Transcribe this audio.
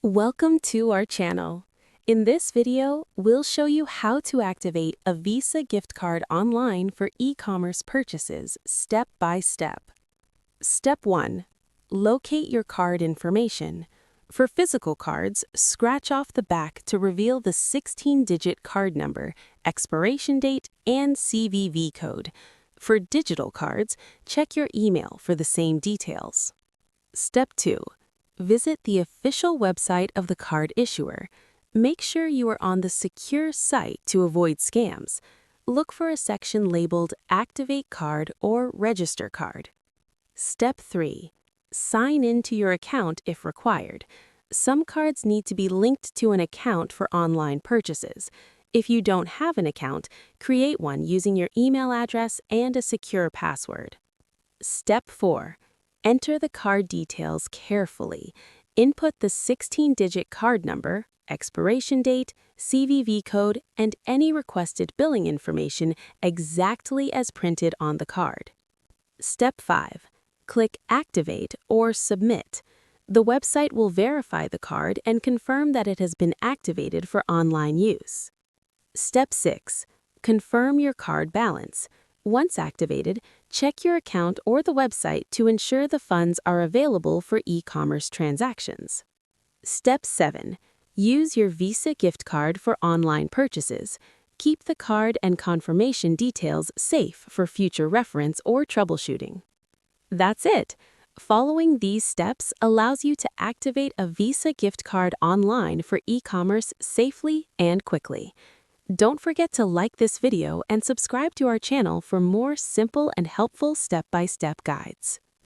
Welcome to our channel. In this video, we'll show you how to activate a Visa gift card online for e-commerce purchases step by step. Step 1. Locate your card information. For physical cards, scratch off the back to reveal the 16-digit card number, expiration date, and CVV code. For digital cards, check your email for the same details. Step 2. Visit the official website of the card issuer. Make sure you are on the secure site to avoid scams. Look for a section labeled Activate Card or Register Card. Step 3. Sign in to your account if required. Some cards need to be linked to an account for online purchases. If you don't have an account, create one using your email address and a secure password. Step 4. Enter the card details carefully. Input the 16-digit card number, expiration date, CVV code, and any requested billing information exactly as printed on the card. Step 5. Click Activate or Submit. The website will verify the card and confirm that it has been activated for online use. Step 6. Confirm your card balance. Once activated, check your account or the website to ensure the funds are available for e-commerce transactions. Step 7. Use your Visa gift card for online purchases. Keep the card and confirmation details safe for future reference or troubleshooting. That's it. Following these steps allows you to activate a Visa gift card online for e-commerce safely and quickly. Don't forget to like this video and subscribe to our channel for more simple and helpful step-by-step guides.